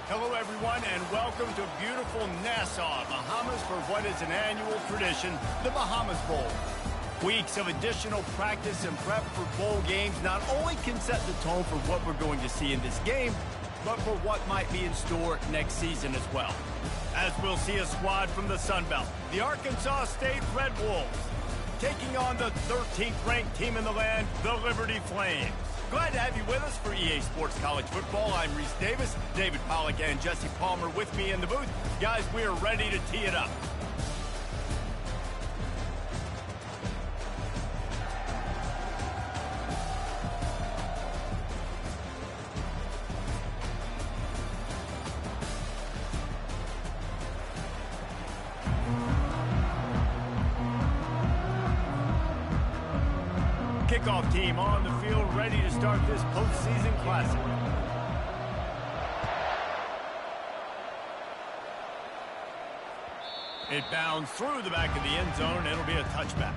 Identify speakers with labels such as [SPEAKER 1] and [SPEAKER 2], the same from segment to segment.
[SPEAKER 1] Hello, everyone, and welcome to beautiful Nassau, Bahamas, for what is an annual tradition, the Bahamas Bowl. Weeks of additional practice and prep for bowl games not only can set the tone for what we're going to see in this game, but for what might be in store next season as well. As we'll see a squad from the Sun Belt, the Arkansas State Red Wolves, taking on the 13th-ranked team in the land, the Liberty Flames. Glad to have you with us for EA Sports College Football. I'm Reese Davis, David Pollack, and Jesse Palmer with me in the booth. Guys, we are ready to tee it up. Kickoff team on the field, ready to start this postseason classic. It bounds through the back of the end zone. It'll be a touchback.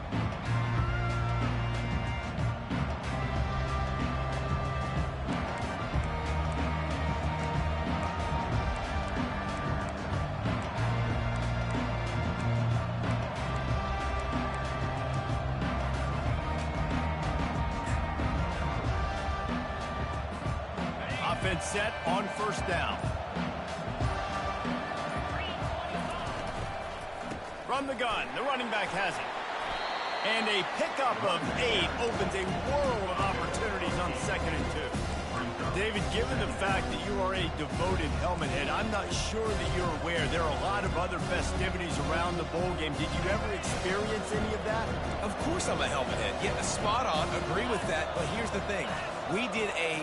[SPEAKER 1] Offense set on first down. From the gun, the running back has it. And a pickup of 8 opens a world of opportunities on 2nd and 2. David, given the fact that you are a devoted helmet head, I'm not sure that you're aware there are a lot of other festivities around the bowl game. Did you ever experience any of that?
[SPEAKER 2] Of course I'm a helmet head. Yeah, spot on. Agree with that. But here's the thing. We did a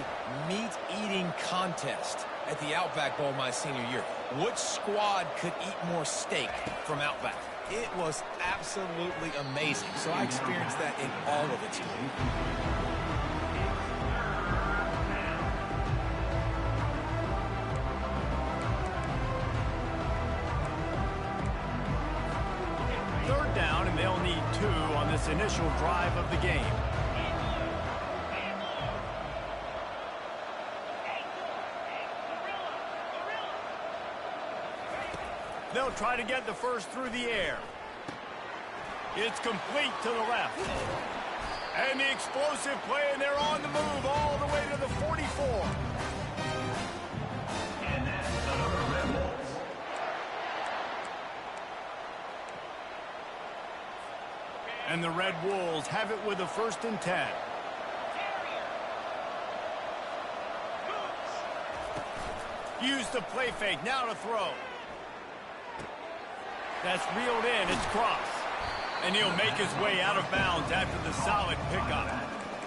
[SPEAKER 2] meat-eating contest at the Outback Bowl my senior year. Which squad could eat more steak from Outback? It was absolutely amazing. So I experienced that in all of its glory.
[SPEAKER 1] Third down, and they'll need 2 on this initial drive of the game. They'll try to get the first through the air. It's complete to the left. And the explosive play, and they're on the move all the way to the 44. And that's the Red Wolves. And the Red Wolves have it with a 1st and 10. Use the play fake, now to throw. That's reeled in, it's cross. And he'll make his way out of bounds after the solid pickup.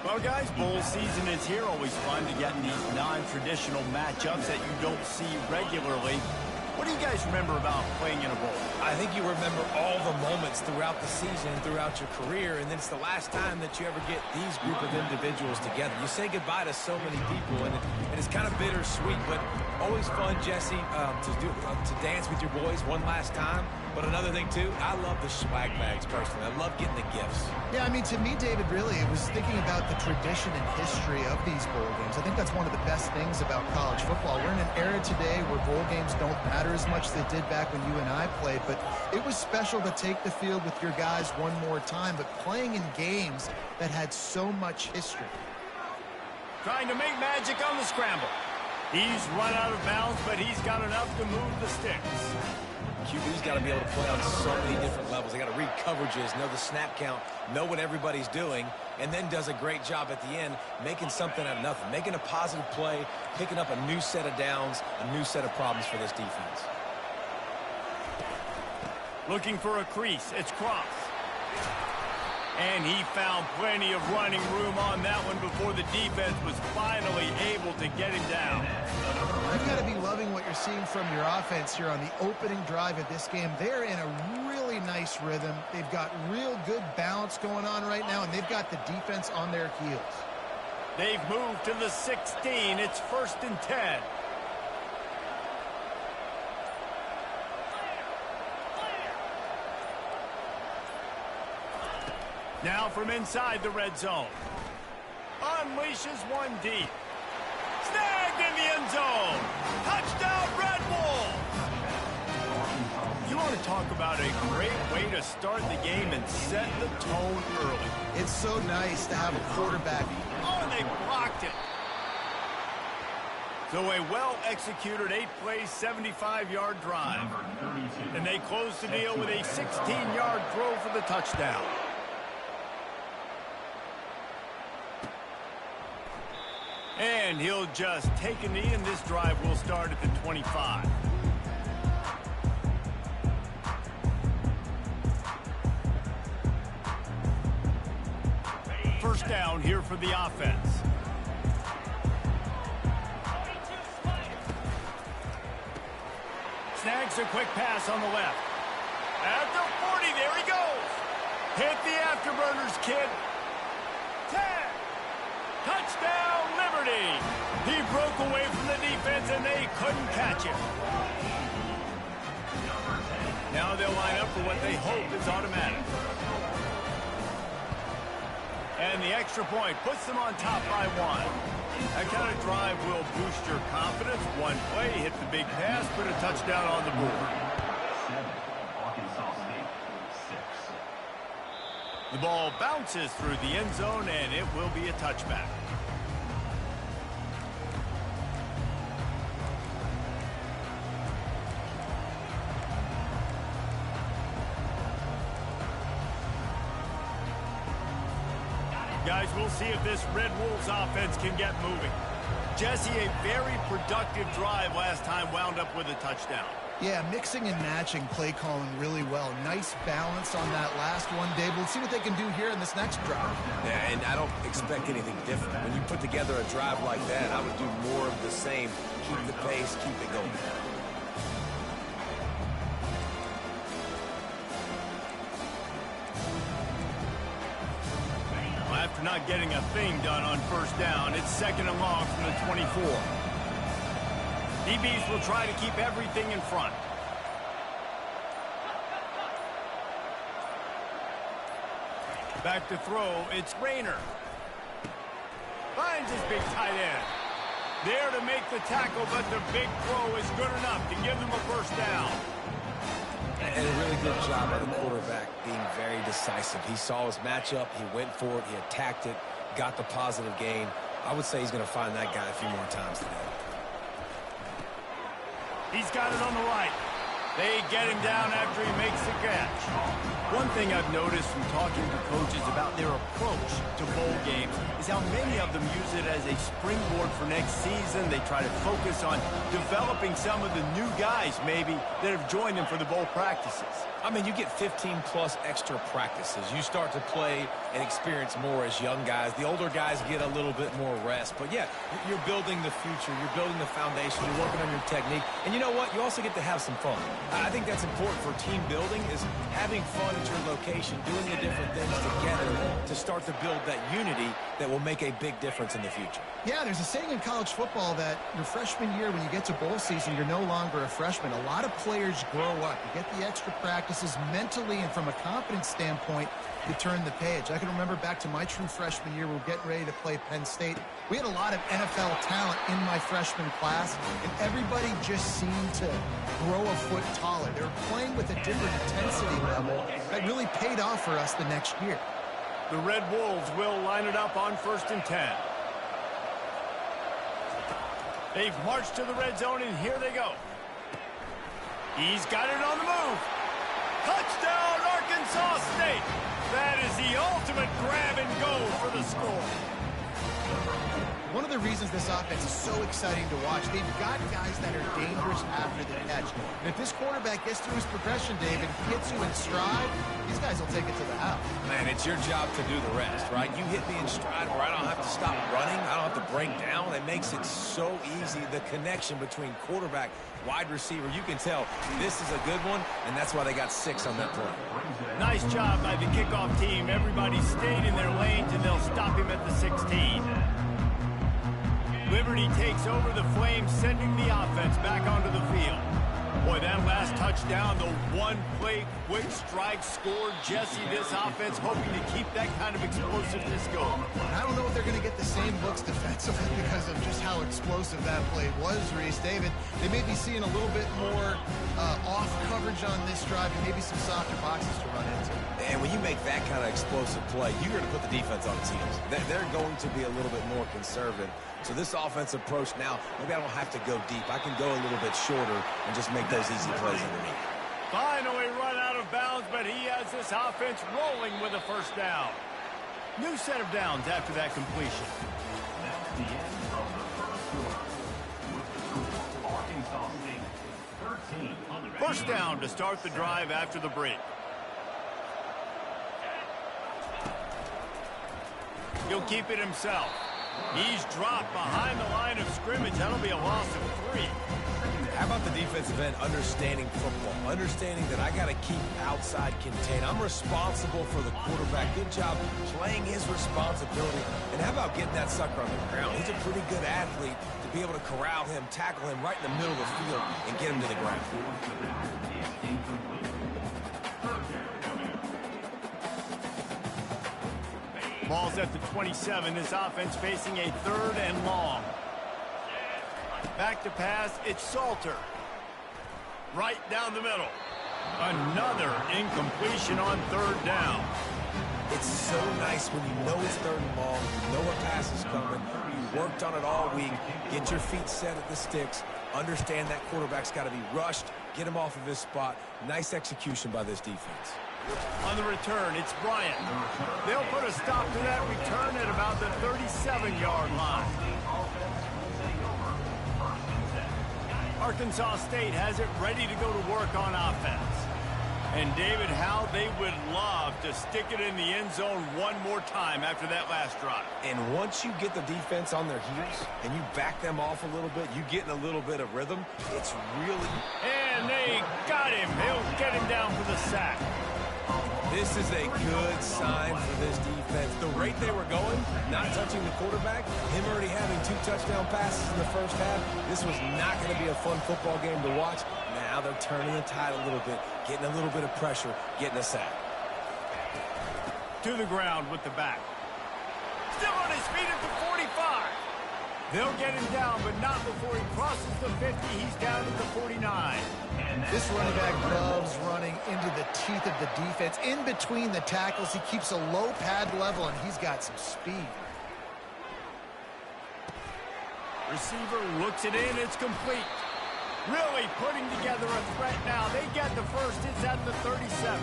[SPEAKER 1] Well, guys, bowl season is here. Always fun to get in these non-traditional matchups that you don't see regularly. What do you guys remember about playing in a bowl?
[SPEAKER 2] I think you remember all the moments throughout the season, throughout your career, and then it's the last time that you ever get these group of individuals together. You say goodbye to so many people, and it's kind of bittersweet, but always fun, Jesse, to dance with your boys one last time. But another thing, too, I love the swag bags, personally. I love getting the gifts.
[SPEAKER 3] Yeah, I mean, to me, David, really, it was thinking about the tradition and history of these bowl games. I think that's one of the best things about college football. We're in an era today where bowl games don't matter as much as they did back when you and I played, but it was special to take the field with your guys one more time, but playing in games that had so much history.
[SPEAKER 1] Trying to make magic on the scramble. He's run out of bounds, but he's got enough to move the sticks.
[SPEAKER 2] QB's got to be able to play on so many different levels. They got to read coverages, know the snap count, know what everybody's doing, and then does a great job at the end making something out of nothing, making a positive play, picking up a new set of downs, a new set of problems for this defense.
[SPEAKER 1] Looking for a crease. It's cross. And he found plenty of running room on that one before the defense was finally able to get him down.
[SPEAKER 3] You've got to be loving what you're seeing from your offense here on the opening drive of this game. They're in a really nice rhythm. They've got real good balance going on right now, and they've got the defense on their heels.
[SPEAKER 1] They've moved to the 16. It's 1st and 10. Now from inside the red zone. Unleashes one deep. Snagged in the end zone. Touchdown, Red talk about a great way to start the game and set the tone early.
[SPEAKER 3] It's so nice to have a quarterback.
[SPEAKER 1] Oh, and they blocked it. So a well-executed 8-play, 75-yard drive. And they close the deal with a 16-yard throw for the touchdown. And he'll just take a knee, and this drive will start at the 25. First down here for the offense. Snags a quick pass on the left. At the 40, there he goes. Hit the afterburners, kid. 10. Touchdown, Liberty. He broke away from the defense, and they couldn't catch him. Now they'll line up for what they hope is automatic. And the extra point puts them on top by 1. That kind of drive will boost your confidence. One play, hit the big pass, put a touchdown on the board. The ball bounces through the end zone, and it will be a touchback. Guys, we'll see if this Red Wolves offense can get moving. Jesse, a very productive drive last time wound up with a touchdown.
[SPEAKER 3] Yeah, mixing and matching play calling really well. Nice balance on that last one, Dave. We'll see what they can do here in this next drive.
[SPEAKER 2] Yeah, and I don't expect anything different. When you put together a drive like that, I would do more of the same. Keep the pace, keep it going.
[SPEAKER 1] After not getting a thing done on first down, it's second and long from the 24. DBs will try to keep everything in front. Back to throw, it's Rayner. Finds his big tight end. There to make the tackle, but the big throw is good enough to give them a first down.
[SPEAKER 2] And a really good job by the quarterback being very decisive. He saw his matchup, he went for it, he attacked it, got the positive gain. I would say he's going to find that guy a few more times today.
[SPEAKER 1] He's got it on the right. They get him down after he makes the catch. One thing I've noticed from talking to coaches about their approach to bowl games is how many of them use it as a springboard for next season. They try to focus on developing some of the new guys, maybe, that have joined them for the bowl practices.
[SPEAKER 2] I mean, you get 15-plus extra practices. You start to play and experience more as young guys. The older guys get a little bit more rest. But, yeah, you're building the future. You're building the foundation. You're working on your technique. And you know what? You also get to have some fun. I think that's important for team building is having fun at your location, doing the different things together to start to build that unity that will make a big difference in the future.
[SPEAKER 3] Yeah, there's a saying in college football that your freshman year, when you get to bowl season, you're no longer a freshman. A lot of players grow up. You get the extra practices mentally, and from a confidence standpoint, you turn the page. I can remember back to my true freshman year, we were getting ready to play Penn State. We had a lot of NFL talent in my freshman class, and everybody just seemed to grow a foot taller. They were playing with a different intensity level that really paid off for us the next year.
[SPEAKER 1] The Red Wolves will line it up on 1st and 10. They've marched to the red zone, and here they go. He's got it on the move. Touchdown, Arkansas State. That is the ultimate grab and go for the score.
[SPEAKER 3] One of the reasons this offense is so exciting to watch, they've got guys that are dangerous after the catch. And if this quarterback gets through his progression, David, hits you in stride, these guys will take it to the house.
[SPEAKER 2] Man, it's your job to do the rest, right? You hit me in stride where I don't have to stop running. I don't have to break down. It makes it so easy, the connection between quarterback, wide receiver. You can tell this is a good one, and that's why they got 6 on that play.
[SPEAKER 1] Nice job by the kickoff team. Everybody stayed in their lanes, and they'll stop him at the 16. Liberty takes over the Flames, sending the offense back onto the field. Boy, that last touchdown, the one-play quick strike scored. Jesse, this offense hoping to keep that kind of explosiveness going.
[SPEAKER 3] I don't know if they're going to get the same looks defensively because of just how explosive that play was, Reese. David, they may be seeing a little bit more off coverage on this drive and maybe some softer boxes to run into.
[SPEAKER 2] And when you make that kind of explosive play, you're going to put the defense on its heels. They're going to be a little bit more conservative. So this offensive approach now, maybe I don't have to go deep. I can go a little bit shorter and just make those easy plays underneath.
[SPEAKER 1] Finally run out of bounds, but he has this offense rolling with a first down. New set of downs after that completion.
[SPEAKER 4] That's the end of the first quarter. With the score, Arkansas State 13 on the
[SPEAKER 1] First down to start the drive after the break. He'll keep it himself. He's dropped behind the line of scrimmage. That'll be a loss of 3.
[SPEAKER 2] How about the defensive end understanding football, understanding that I got to keep outside contained. I'm responsible for the quarterback. Good job playing his responsibility. And how about getting that sucker on the ground? He's a pretty good athlete to be able to corral him, tackle him right in the middle of the field, and get him to the ground.
[SPEAKER 1] Ball's at the 27. This offense facing a 3rd and long. Back to pass, it's Salter. Right down the middle. Another incompletion on 3rd down.
[SPEAKER 2] It's so nice when you know it's 3rd and long, you know a pass is coming, you worked on it all week, get your feet set at the sticks, understand that quarterback's got to be rushed, get him off of his spot. Nice execution by this defense.
[SPEAKER 1] On the return, it's Bryant. They'll put a stop to that return at about the 37-yard line. Arkansas State has it ready to go to work on offense. And David, how they would love to stick it in the end zone one more time after that last drive.
[SPEAKER 2] And once you get the defense on their heels and you back them off a little bit, you get in a little bit of rhythm, it's really...
[SPEAKER 1] And they got him. He'll get him down for the sack.
[SPEAKER 2] This is a good sign for this defense. The rate they were going, not touching the quarterback, him already having 2 touchdown passes in the first half, this was not going to be a fun football game to watch. Now they're turning the tide a little bit, getting a little bit of pressure, getting a sack.
[SPEAKER 1] To the ground with the back. Still on his feet at the 45. They'll get him down, but not before he crosses the 50. He's down at the 49.
[SPEAKER 3] This running back loves running into the teeth of the defense. In between the tackles, he keeps a low pad level, and he's got some speed.
[SPEAKER 1] Receiver looks it in. It's complete. Really putting together a threat now. They get the first. It's at the 37.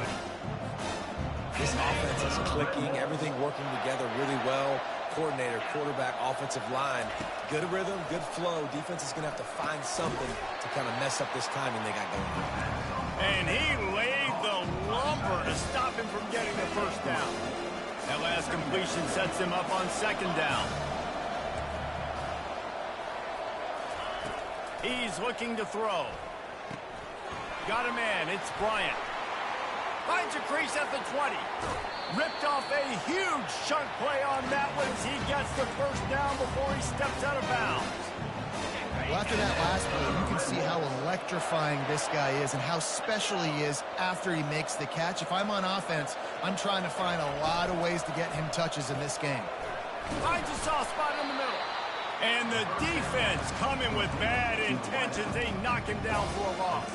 [SPEAKER 2] This offense is clicking, everything working together really well. Coordinator, quarterback, offensive line. Good rhythm, good flow. Defense is going to have to find something to kind of mess up this timing they got going on.
[SPEAKER 1] And he laid the lumber to stop him from getting the first down. That last completion sets him up on 2nd down. He's looking to throw. Got a man. It's Bryant. Finds a crease at the 20. Ripped off a huge chunk play on that one as he gets the first down before he steps out of bounds.
[SPEAKER 3] Well, after that last play, you can see how electrifying this guy is and how special he is after he makes the catch. If I'm on offense, I'm trying to find a lot of ways to get him touches in this game.
[SPEAKER 1] Finds a soft spot in the middle. And the defense coming with bad intentions. They knock him down for a loss.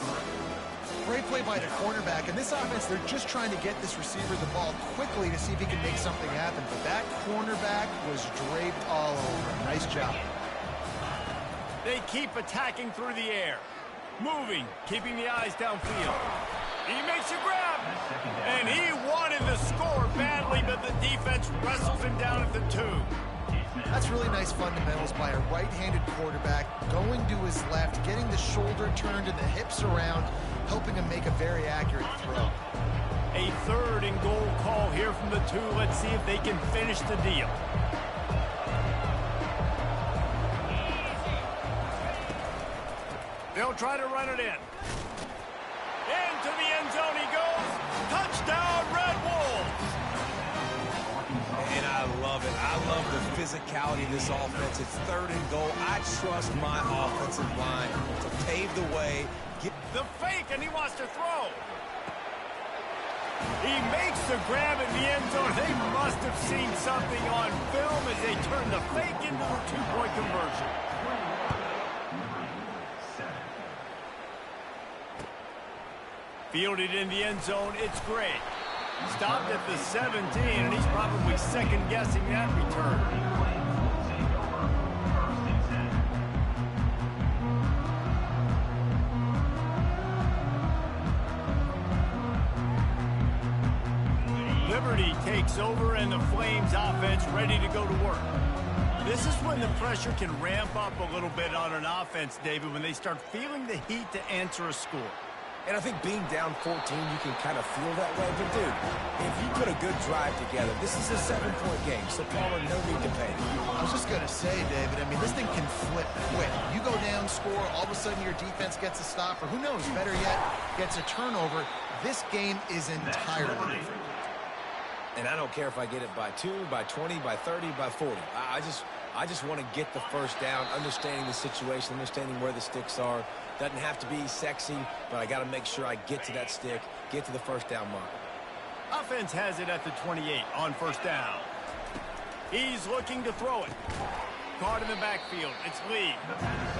[SPEAKER 3] Great play by the cornerback. In this offense, they're just trying to get this receiver the ball quickly to see if he can make something happen. But that cornerback was draped all over. Nice job.
[SPEAKER 1] They keep attacking through the air. Moving, keeping the eyes downfield. He makes a grab. And he wanted the score badly, but the defense wrestles him down at the 2.
[SPEAKER 3] That's really nice fundamentals by a right-handed quarterback, going to his left, getting the shoulder turned and the hips around, helping him make a very accurate throw.
[SPEAKER 1] A 3rd and goal call here from the 2. Let's see if they can finish the deal. They'll try to run it in. Into the end zone he goes. Touchdown, Red Wolves!
[SPEAKER 2] And I love it. I love the physicality of this offense. It's 3rd and goal. I trust my offensive line to pave the way.
[SPEAKER 1] The fake, and he wants to throw. He makes the grab in the end zone. They must have seen something on film as they turn the fake into a two-point conversion. Fielded in the end zone, it's great. Stopped at the 17, and he's probably second-guessing that return. Liberty takes over, and the Flames offense ready to go to work. This is when the pressure can ramp up a little bit on an offense, David, when they start feeling the heat to answer a score.
[SPEAKER 2] And I think being down 14, you can kind of feel that way. But, dude, if you put a good drive together, this is a 7-point game, so Palmer, no need to panic.
[SPEAKER 3] I was just going to say, David, I mean, this thing can flip quick. You go down, score, all of a sudden your defense gets a stop, or who knows, better yet, gets a turnover. This game is entirely different.
[SPEAKER 2] And I don't care if I get it by 2, by 20, by 30, by 40. I just want to get the first down, understanding the situation, understanding where the sticks are. Doesn't have to be sexy, but I got to make sure I get to that stick, get to the first down mark.
[SPEAKER 1] Offense has it at the 28 on first down. He's looking to throw it. Caught in the backfield. It's Lee.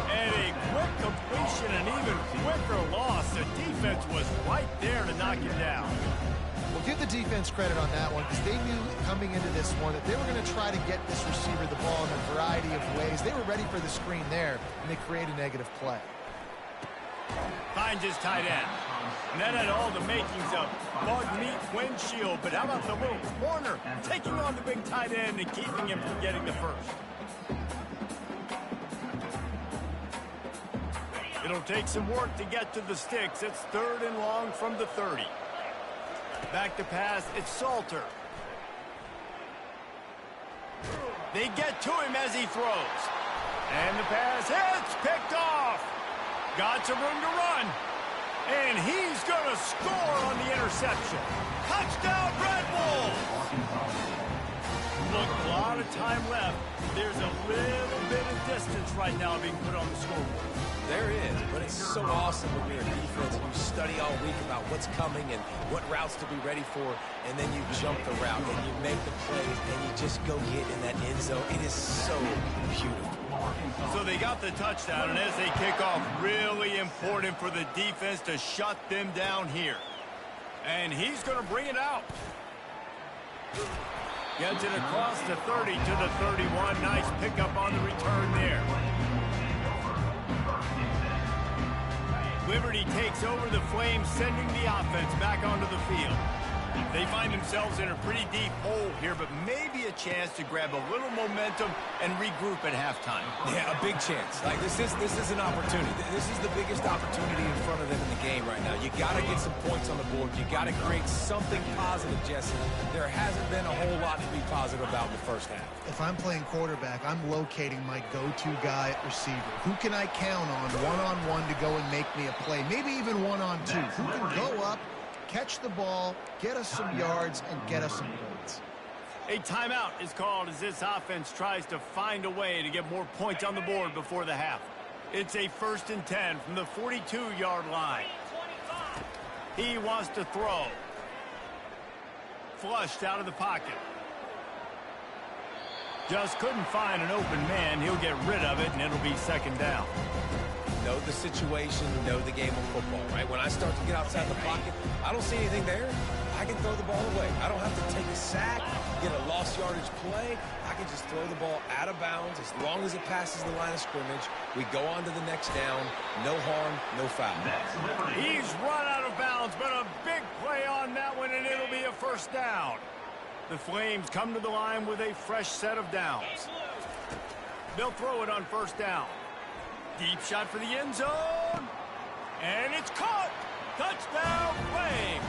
[SPEAKER 1] And a quick completion, and even quicker loss. The defense was right there to knock him down.
[SPEAKER 3] Well, give the defense credit on that one, because they knew coming into this one that they were going to try to get this receiver the ball in a variety of ways. They were ready for the screen there, and they create a negative play.
[SPEAKER 1] Finds his tight end. And that had all the makings of bug meat windshield, but how about the little corner taking on the big tight end and keeping him from getting the first? It'll take some work to get to the sticks. It's 3rd and long from the 30. Back to pass, it's Salter. They get to him as he throws. And the pass hits, picked off. Got some room to run. And he's going to score on the interception. Touchdown, Red Bull! Look, a lot of time left. There's a little bit of distance right now being put on the scoreboard.
[SPEAKER 2] There is, but it's so awesome when you're a defense and you study all week about what's coming and what routes to be ready for, and then you jump the route and you make the plays and you just go get in that end zone. It is so beautiful.
[SPEAKER 1] So they got the touchdown, and as they kick off, really important for the defense to shut them down here. And he's going to bring it out. Gets it across the 30 to the 31. Nice pickup on the return there. Liberty takes over the Flames, sending the offense back onto the field. They find themselves in a pretty deep hole here, but maybe a chance to grab a little momentum and regroup at halftime.
[SPEAKER 2] Yeah, a big chance. Like this is an opportunity. This is the biggest opportunity in front of them in the game right now. You got to get some points on the board. You got to create something positive, Jesse. There hasn't been a whole lot to be positive about in the first half.
[SPEAKER 3] If I'm playing quarterback, I'm locating my go-to guy at receiver. Who can I count on one-on-one to go and make me a play? Maybe even one-on-two. Who can go up, catch the ball, get us some yards, and get us some points.
[SPEAKER 1] A timeout is called as this offense tries to find a way to get more points on the board before the half. It's a 1st and 10 from the 42-yard line. He wants to throw. Flushed out of the pocket. Just couldn't find an open man. He'll get rid of it, and it'll be 2nd down.
[SPEAKER 2] Know the situation, know the game of football, right? When I start to get outside the pocket, I don't see anything there. I can throw the ball away. I don't have to take a sack, get a lost yardage play. I can just throw the ball out of bounds as long as it passes the line of scrimmage. We go on to the next down. No harm, no foul.
[SPEAKER 1] He's run out of bounds, but a big play on that one, and it'll be a 1st down. The Flames come to the line with a fresh set of downs. They'll throw it on 1st down. Deep shot for the end zone. And it's caught. Touchdown, Flames.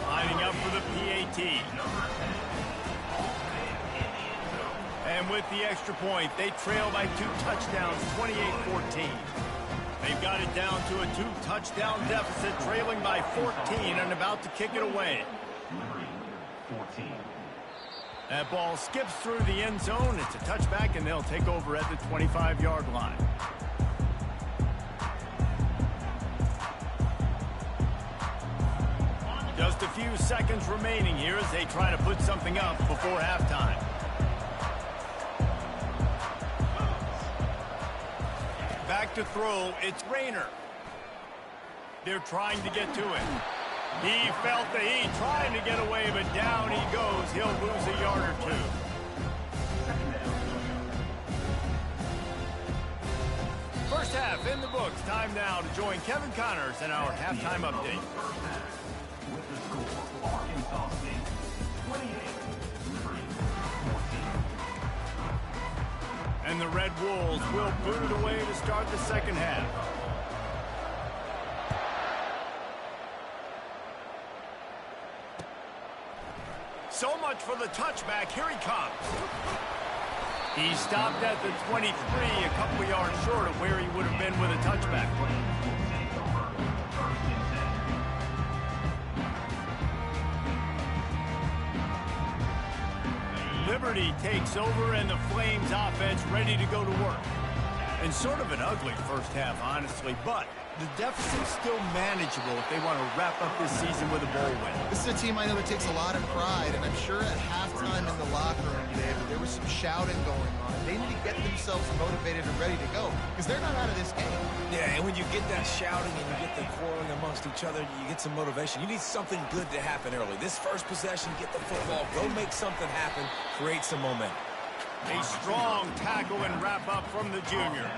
[SPEAKER 1] Lining up for the PAT. And with the extra point, they trail by 2 touchdowns, 28-14. They've got it down to a 2-touchdown deficit, trailing by 14 and about to kick it away.
[SPEAKER 4] 14.
[SPEAKER 1] That ball skips through the end zone. It's a touchback, and they'll take over at the 25-yard line. few seconds remaining here as they try to put something up before halftime. Back to throw, it's Rayner. They're trying to get to it. He felt the heat, trying to get away, but down he goes. He'll lose a yard or two. First half in the books. Time now to join Kevin Connors in our halftime update.
[SPEAKER 4] With the score, Arkansas State 28, Liberty 14.
[SPEAKER 1] And the Red Wolves will boot it away to start the second half. So much for the touchback. Here he comes. He stopped at the 23, a couple yards short of where he would have been with a touchback. Liberty takes over, and the Flames offense ready to go to work. And sort of an ugly first half, honestly, but the deficit's still manageable if they want to wrap up this season with a bowl win.
[SPEAKER 3] This is a team I know that takes a lot of pride, and I'm sure at halftime in the locker room, David, there was some shouting going on. They need to get themselves motivated and ready to go, because they're not out of this game.
[SPEAKER 2] Yeah, and when you get that shouting and you get the quarreling amongst each other, you get some motivation. You need something good to happen early. This first possession, get the football, go make something happen, create some momentum.
[SPEAKER 1] A strong tackle and wrap up from the junior.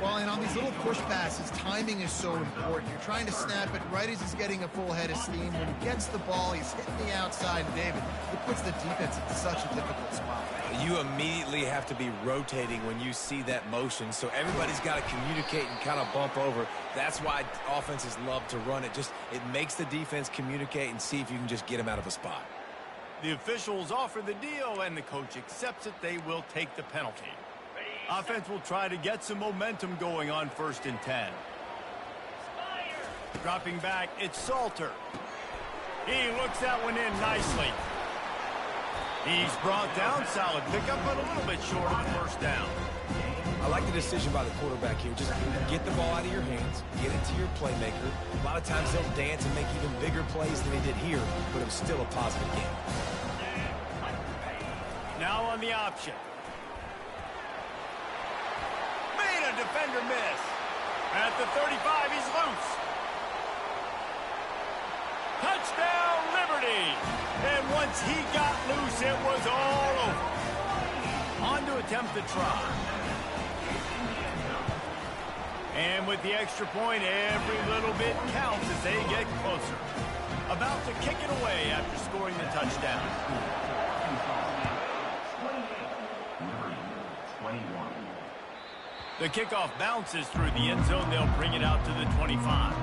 [SPEAKER 3] Well, and on these little push passes, timing is so important. You're trying to snap it right as he's getting a full head of steam. When he gets the ball, he's hitting the outside, David. It puts the defense in such a difficult spot.
[SPEAKER 2] You immediately have to be rotating when you see that motion, so everybody's got to communicate and kind of bump over. That's why offenses love to run it. It makes the defense communicate and see if you can just get them out of a spot.
[SPEAKER 1] The officials offer the deal, and the coach accepts it. They will take the penalty. Offense will try to get some momentum going on 1st and 10. Dropping back, it's Salter. He looks that one in nicely. He's brought down, solid pickup, but a little bit short of the first down.
[SPEAKER 2] I like the decision by the quarterback here. Just get the ball out of your hands, get it to your playmaker. A lot of times they'll dance and make even bigger plays than they did here, but it was still a positive game.
[SPEAKER 1] Now on the option. Made a defender miss. At the 35, he's loose. Touchdown, Liberty. And once he got loose, it was all over. On to attempt the try. And with the extra point, every little bit counts as they get closer. About to kick it away after scoring the touchdown. The kickoff bounces through the end zone. They'll bring it out to the 25.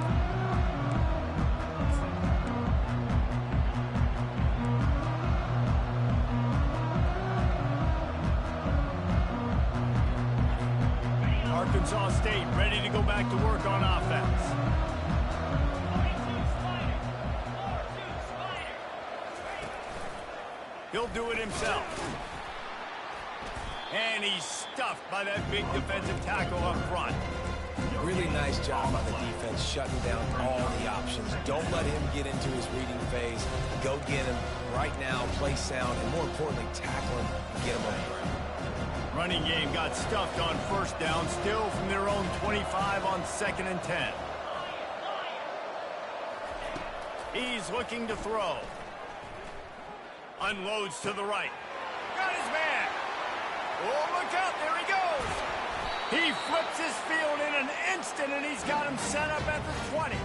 [SPEAKER 1] Arkansas State ready to go back to work on offense. He'll do it himself. And he's stuffed by that big defensive tackle up front.
[SPEAKER 2] Really nice job by the defense shutting down all the options. Don't let him get into his reading phase. Go get him right now, play sound, and more importantly, tackle him and get him on the ground.
[SPEAKER 1] Running game got stuffed on 1st down, still from their own 25 on 2nd and 10. He's looking to throw. Unloads to the right. Got his man. Oh, look out, there he goes. He flips his field in an instant, and he's got him set up at the 20.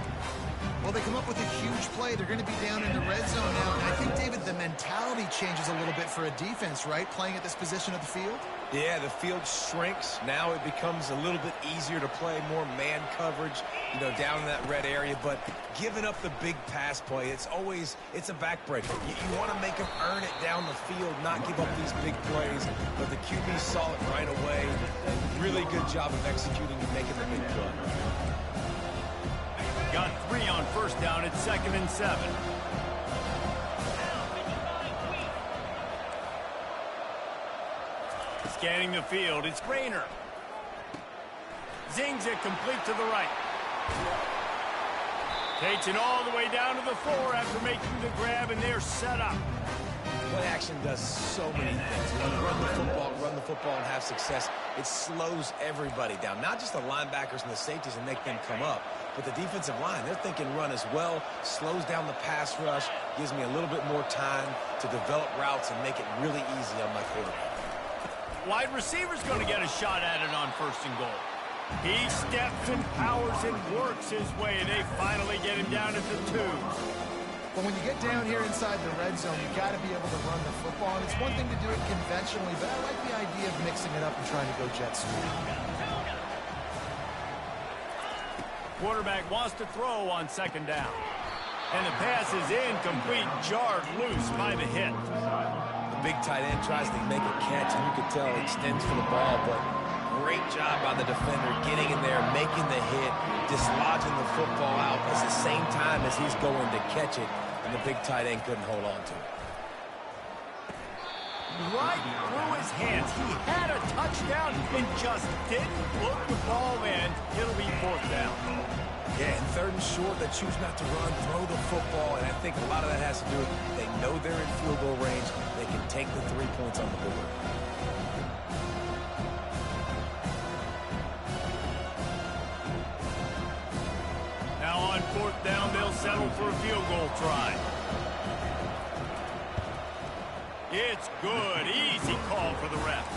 [SPEAKER 3] Well, they come up with a huge play. They're going to be down in the red zone now. And I think, David, the mentality changes a little bit for a defense, right? Playing at this position of the field?
[SPEAKER 2] Yeah, the field shrinks. Now it becomes a little bit easier to play, more man coverage, down in that red area. But giving up the big pass play, it's a backbreaker. You want to make them earn it down the field, not give up these big plays. But the QB saw it right away. Really good job of executing and making the big play.
[SPEAKER 1] Got 3 on 1st down at 2nd and 7. Scanning the field, it's Rayner. Zings it complete to the right. Takes it all the way down to the floor after making the grab, and they're set up.
[SPEAKER 2] Play action does so many things. When you run the football and have success, it slows everybody down. Not just the linebackers and the safeties and make them come up, but the defensive line. They're thinking run as well, slows down the pass rush, gives me a little bit more time to develop routes and make it really easy on my quarterback.
[SPEAKER 1] Wide receiver's going to get a shot at it on 1st and goal. He steps and powers and works his way, and they finally get him down at the 2.
[SPEAKER 3] But when you get down here inside the red zone, you got to be able to run the football. And it's one thing to do it conventionally, but I like the idea of mixing it up and trying to go jet sweep.
[SPEAKER 1] Quarterback wants to throw on 2nd down. And the pass is incomplete, jarred loose by the hit.
[SPEAKER 2] The big tight end tries to make a catch, and you can tell he extends for the ball, but great job by the defender getting in there, making the hit, dislodging the football out at the same time as he's going to catch it, and the big tight end couldn't hold on to it.
[SPEAKER 1] Right through his hands. He had a touchdown and just didn't look the ball in. It'll be 4th down.
[SPEAKER 2] Yeah, and 3rd and short, they choose not to run, throw the football, and I think a lot of that has to do with they know they're in field goal range. They can take the 3 points on the board.
[SPEAKER 1] Now on 4th down, they'll settle for a field goal try. It's good. Easy call for the ref.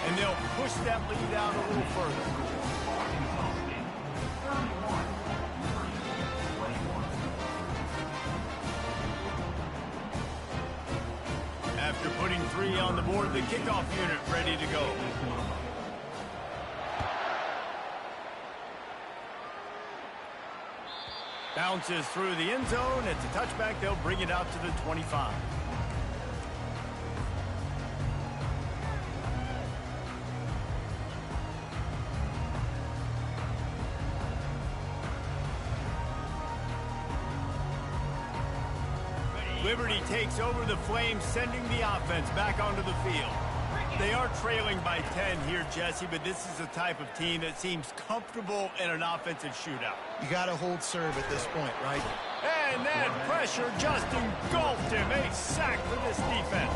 [SPEAKER 1] And they'll push that lead out a little further. After putting 3 on the board, the kickoff unit ready to go. Bounces through the end zone. It's a touchback. They'll bring it out to the 25. Liberty takes over the Flames, sending the offense back onto the field. They are trailing by 10 here, Jesse, but this is a type of team that seems comfortable in an offensive shootout.
[SPEAKER 3] You got to hold serve at this point, right?
[SPEAKER 1] And that pressure just engulfed him. A sack for this defense.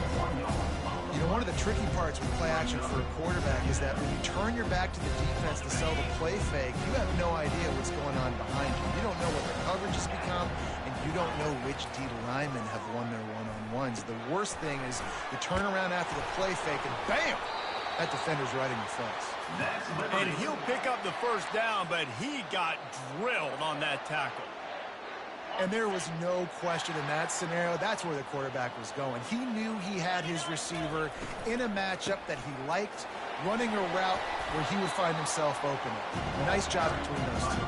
[SPEAKER 3] You know, one of the tricky parts with play action for a quarterback is that when you turn your back to the defense to sell the play fake, you have no idea what's going on behind you. You don't know what the coverage has become, and you don't know which D linemen have won their one-on-ones. The worst thing is you turn around after the play fake, and bam! That defender's right in your face.
[SPEAKER 1] And he'll pick up the 1st down, but he got drilled on that tackle.
[SPEAKER 3] And there was no question in that scenario. That's where the quarterback was going. He knew he had his receiver in a matchup that he liked, running a route where he would find himself open. Nice job between those two.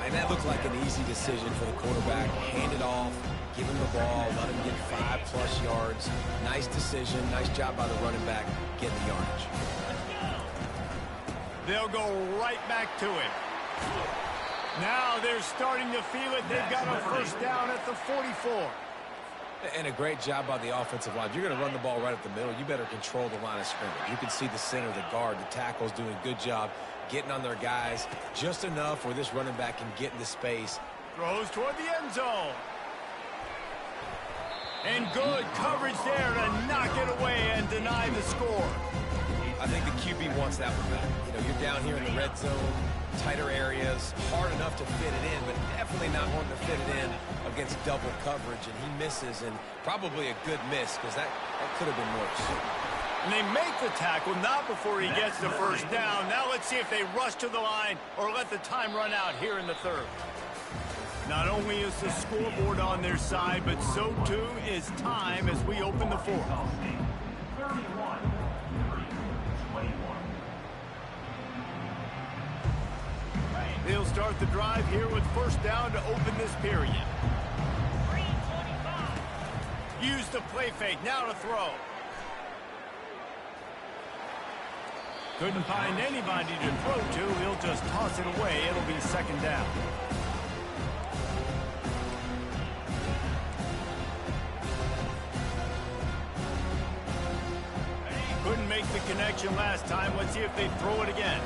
[SPEAKER 2] And that looked like an easy decision for the quarterback. Hand it off, give him the ball, let him get 5+ yards. Nice decision. Nice job by the running back getting the yardage.
[SPEAKER 1] They'll go right back to it. Now they're starting to feel it. They've got a 1st down at the 44.
[SPEAKER 2] And a great job by the offensive line. If you're going to run the ball right up the middle, you better control the line of scrimmage. You can see the center, the guard, the tackles doing a good job getting on their guys just enough where this running back can get into space.
[SPEAKER 1] Throws toward the end zone. And good coverage there to knock it away and deny the score.
[SPEAKER 2] I think the QB wants that one back. You know, you're down here in the red zone, tighter areas, hard enough to fit it in, but definitely not wanting to fit it in against double coverage, and he misses, and probably a good miss because that could have been worse.
[SPEAKER 1] And they make the tackle, not before he gets the 1st down. Now let's see if they rush to the line or let the time run out here in the 3rd. Not only is the scoreboard on their side, but so too is time as we open the 4th.
[SPEAKER 4] 31.
[SPEAKER 1] They'll start the drive here with 1st down to open this period. Use the play fake, now to throw. Couldn't find anybody to throw to. He'll just toss it away. It'll be 2nd down. Couldn't make the connection last time. Let's see if they throw it again.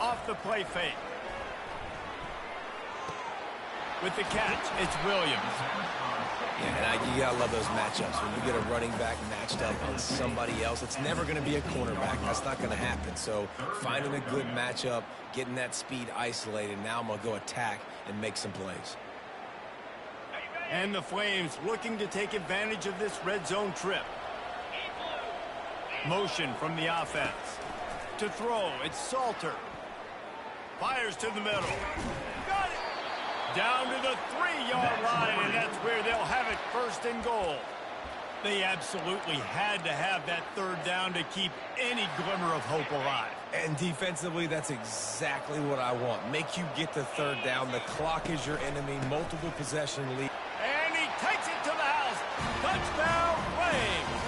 [SPEAKER 1] Off the play fake. With the catch, it's Williams.
[SPEAKER 2] Yeah, and you gotta love those matchups. When you get a running back matched up on somebody else, it's never going to be a cornerback. That's not going to happen. So finding a good matchup, getting that speed isolated, now I'm going to go attack and make some plays.
[SPEAKER 1] And the Flames looking to take advantage of this red zone trip. Motion from the offense. To throw, it's Salter. Fires to the middle. Got it! Down to the 3-yard line, and that's where they'll have it, first and goal. They absolutely had to have that third down to keep any glimmer of hope alive.
[SPEAKER 2] And defensively, that's exactly what I want. Make you get the third down. The clock is your enemy. Multiple possession lead.
[SPEAKER 1] And he takes it to the house. Touchdown, Flames.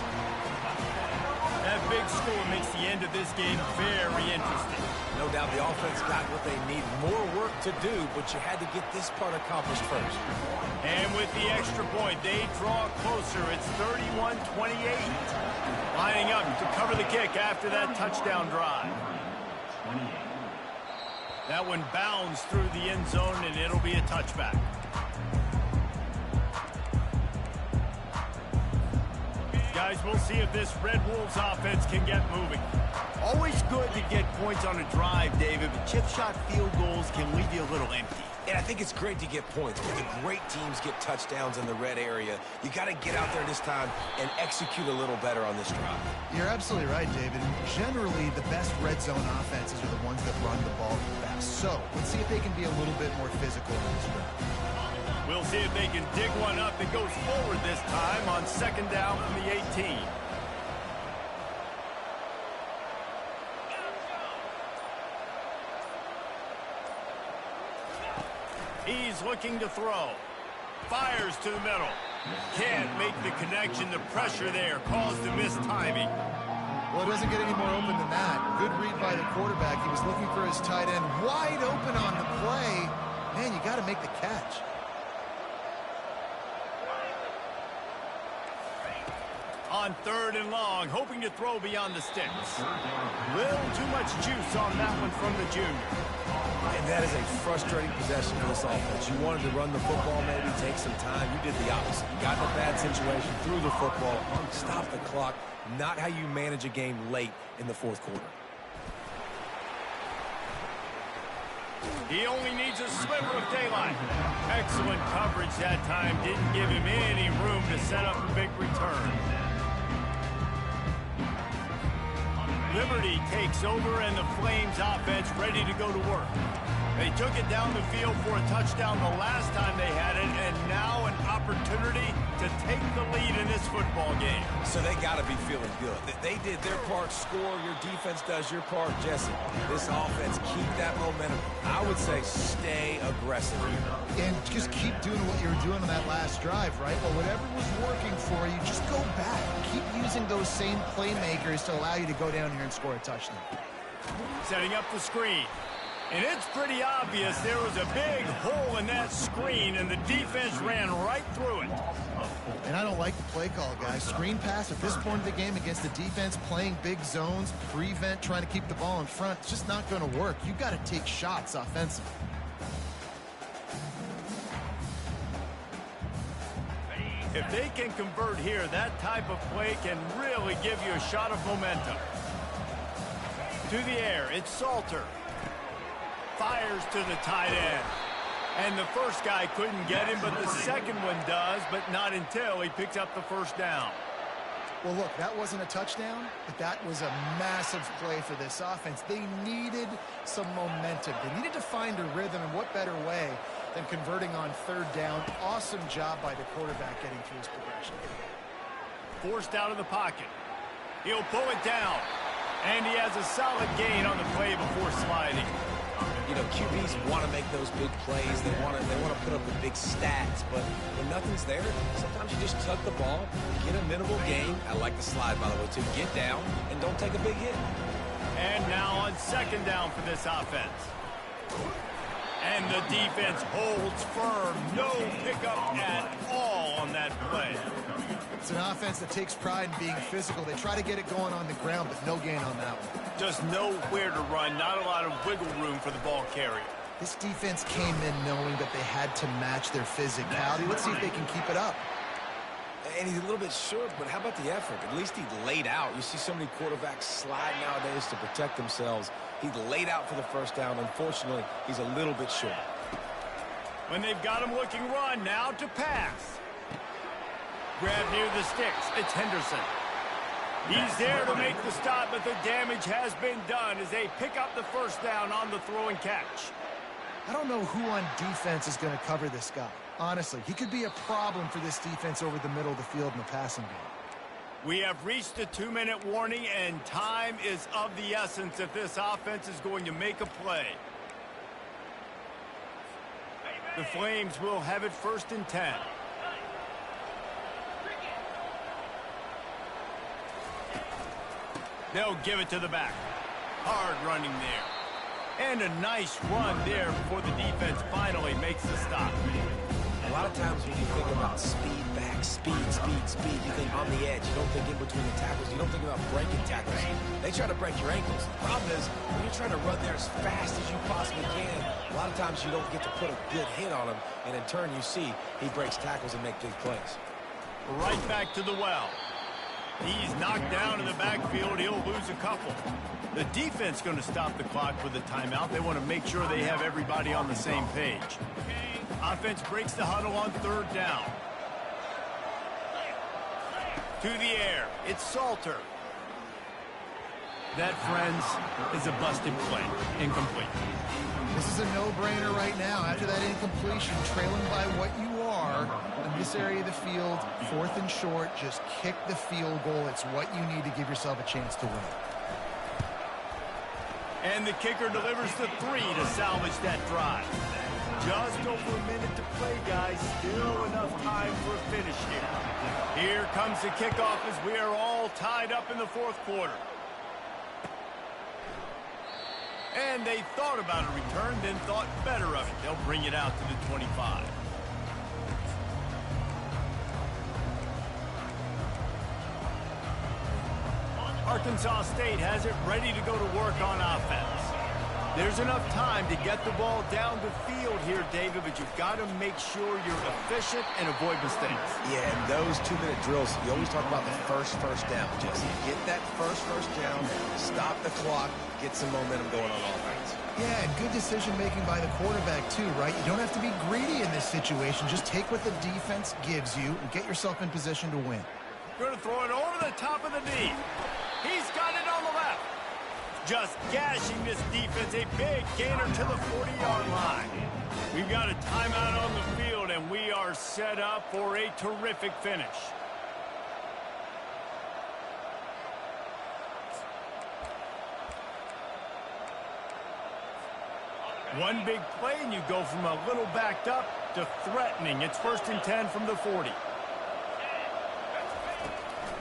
[SPEAKER 1] That big score makes the end of this game very interesting.
[SPEAKER 2] No doubt the offense got what they need. More work to do, but you had to get this part accomplished first.
[SPEAKER 1] And with the extra point, they draw closer. It's 31-28. Lining up to cover the kick after that touchdown drive. That one bounds through the end zone, and it'll be a touchback. Guys, we'll see if this Red Wolves offense can get moving. Always good to get points on a drive, David, but chip shot field goals can leave you a little empty.
[SPEAKER 2] And I think it's great to get points, but the great teams get touchdowns in the red area. You got to get out there this time and execute a little better on this drive.
[SPEAKER 3] You're absolutely right, David. Generally, the best red zone offenses are the ones that run the ball fast. So let's see if they can be a little bit more physical in this drive.
[SPEAKER 1] We'll see if they can dig one up that goes forward this time on second down from the 18. He's looking to throw. Fires to the middle. Can't make the connection. The pressure there caused the missed timing.
[SPEAKER 3] Well, it doesn't get any more open than that. Good read by the quarterback. He was looking for his tight end wide open on the play. Man, you got to make the catch.
[SPEAKER 1] On third and long, hoping to throw beyond the sticks. Little too much juice on that one from the junior.
[SPEAKER 2] And that is a frustrating possession for this offense. You wanted to run the football, maybe take some time. You did the opposite. You got in a bad situation, threw the football, stopped the clock. Not how you manage a game late in the fourth quarter.
[SPEAKER 1] He only needs a sliver of daylight. Excellent coverage that time. Didn't give him any room to set up a big return. Liberty takes over, and the Flames offense ready to go to work. They took it down the field for a touchdown the last time they had it, and now an opportunity to take the lead in this football game.
[SPEAKER 2] So they got to be feeling good. They did their part, score. Your defense does your part, Jesse. This offense, keep that momentum. I would say stay aggressive here.
[SPEAKER 3] And just keep doing what you were doing on that last drive, right? Well, whatever was working for you, just go back. Keep using those same playmakers to allow you to go down here and score a touchdown.
[SPEAKER 1] Setting up the screen. And it's pretty obvious there was a big hole in that screen, and the defense ran right through it.
[SPEAKER 3] And I don't like the play call, guys. Screen pass at this point of the game against the defense, playing big zones, prevent, trying to keep the ball in front. It's just not going to work. You've got to take shots offensively.
[SPEAKER 1] If they can convert here, that type of play can really give you a shot of momentum. To the air, it's Salter. Fires to the tight end. And the first guy couldn't get him, but the second one does, but not until he picks up the first down.
[SPEAKER 3] Well, look, that wasn't a touchdown, but that was a massive play for this offense. They needed some momentum. They needed to find a rhythm, and what better way than converting on third down. Awesome job by the quarterback getting through his progression.
[SPEAKER 1] Forced out of the pocket. He'll pull it down. And he has a solid gain on the play before sliding.
[SPEAKER 2] You know, QBs want to make those big plays. They want to put up the big stats, but when nothing's there, sometimes you just tuck the ball, get a minimal gain. I like the slide, by the way, too. Get down and don't take a big hit.
[SPEAKER 1] And now on second down for this offense. And the defense holds firm. No pickup at all on that play.
[SPEAKER 3] It's an offense that takes pride in being physical. They try to get it going on the ground, but no gain on that one.
[SPEAKER 1] Just nowhere to run. Not a lot of wiggle room for the ball carrier.
[SPEAKER 3] This defense came in knowing that they had to match their physicality. Let's see if they can keep it up.
[SPEAKER 2] And he's a little bit short, but how about the effort? At least he laid out. You see so many quarterbacks slide nowadays to protect themselves. He laid out for the first down. Unfortunately, he's a little bit short.
[SPEAKER 1] When they've got him looking run, now to pass. Grab near the sticks. It's Henderson. He's there to make the stop, but the damage has been done as they pick up the first down on the throw and catch.
[SPEAKER 3] I don't know who on defense is going to cover this guy. Honestly, he could be a problem for this defense over the middle of the field in the passing game.
[SPEAKER 1] We have reached a 2-minute warning, and time is of the essence if this offense is going to make a play. The Flames will have it 1st and 10. They'll give it to the back. Hard running there. And a nice run there before the defense finally makes the stop.
[SPEAKER 2] A lot of times when you think about speed back, speed, you think on the edge. You don't think in between the tackles. You don't think about breaking tackles. They try to break your ankles. The problem is when you're trying to run there as fast as you possibly can, a lot of times you don't get to put a good hit on him, and in turn you see he breaks tackles and makes big plays.
[SPEAKER 1] Right back to the well. He's knocked down in the backfield. He'll lose a couple. The defense going to stop the clock with a timeout. They want to make sure they have everybody on the same page. Offense breaks the huddle on 3rd down. To the air. It's Salter. That, friends, is a busted play. Incomplete.
[SPEAKER 3] This is a no-brainer right now. After that incompletion, trailing by what you are in this area of the field, 4th and short, just kick the field goal. It's what you need to give yourself a chance to win.
[SPEAKER 1] And the kicker delivers the 3 to salvage that drive. Just over a minute to play, guys. Still enough time for a finish here. Here comes the kickoff as we are all tied up in the 4th quarter. And they thought about a return, then thought better of it. They'll bring it out to the 25. Arkansas State has it ready to go to work on offense. There's enough time to get the ball down the field here, David, but you've got to make sure you're efficient and avoid mistakes.
[SPEAKER 2] Yeah, and those 2-minute drills, you always talk about the first down, Jesse. Get that first down, stop the clock, get some momentum going on offense.
[SPEAKER 3] Yeah, and good decision-making by the quarterback, too, right? You don't have to be greedy in this situation. Just take what the defense gives you and get yourself in position to win.
[SPEAKER 1] Going to throw it over the top of the knee. He's got it on the left. Just gashing this defense, a big gainer to the 40-yard line. We've got a timeout on the field, and we are set up for a terrific finish. One big play, and you go from a little backed up to threatening. It's 1st and 10 from the 40.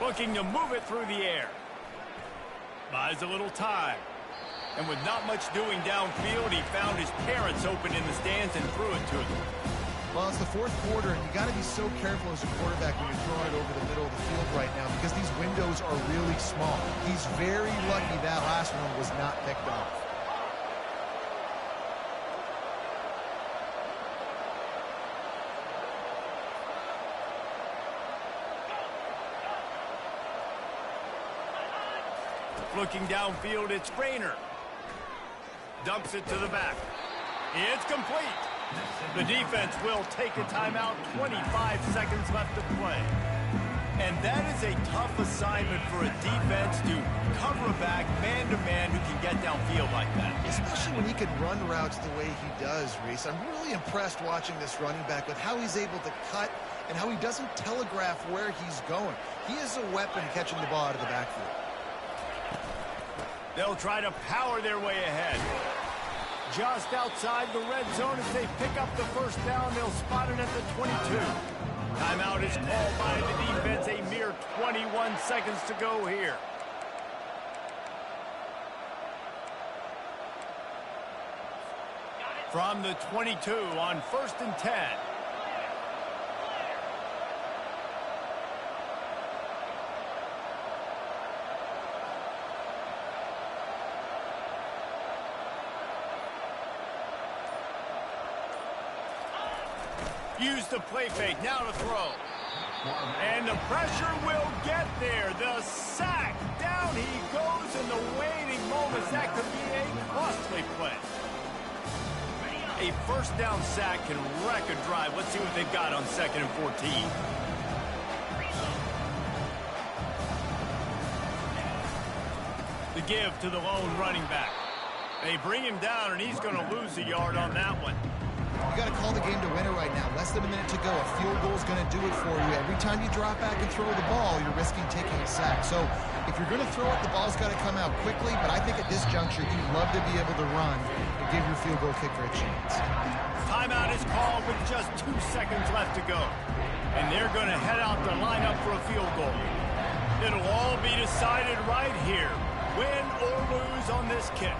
[SPEAKER 1] Looking to move it through the air. Buys a little time. And with not much doing downfield, he found his parents open in the stands and threw it to them.
[SPEAKER 3] Well, it's the 4th quarter, and you got to be so careful as a quarterback when you're throwing it over the middle of the field right now because these windows are really small. He's very lucky that last one was not picked off.
[SPEAKER 1] Looking downfield, it's Brainer. Dumps it to the back. It's complete. The defense will take a timeout. 25 seconds left to play. And that is a tough assignment for a defense to cover a back man-to-man who can get downfield like that.
[SPEAKER 3] Especially when he can run routes the way he does, Reese. I'm really impressed watching this running back with how he's able to cut and how he doesn't telegraph where he's going. He is a weapon catching the ball out of the backfield.
[SPEAKER 1] They'll try to power their way ahead. Just outside the red zone as they pick up the first down. They'll spot it at the 22. Timeout is called by the defense. A mere 21 seconds to go here. From the 22 on 1st and 10. Use the play fake. Now to throw. And the pressure will get there. The sack. Down he goes in the waiting moments. That could be a costly play. A first down sack can wreck a drive. Let's see what they've got on 2nd and 14. The give to the lone running back. They bring him down, and he's going to lose a yard on that one.
[SPEAKER 3] You got to call the game to win it right now. Less than a minute to go. A field goal is going to do it for you. Every time you drop back and throw the ball, you're risking taking a sack. So if you're going to throw it, the ball's got to come out quickly. But I think at this juncture, you'd love to be able to run and give your field goal kicker a chance.
[SPEAKER 1] Timeout is called with just 2 seconds left to go. And they're going to head out to line up for a field goal. It'll all be decided right here. Win or lose on this kick.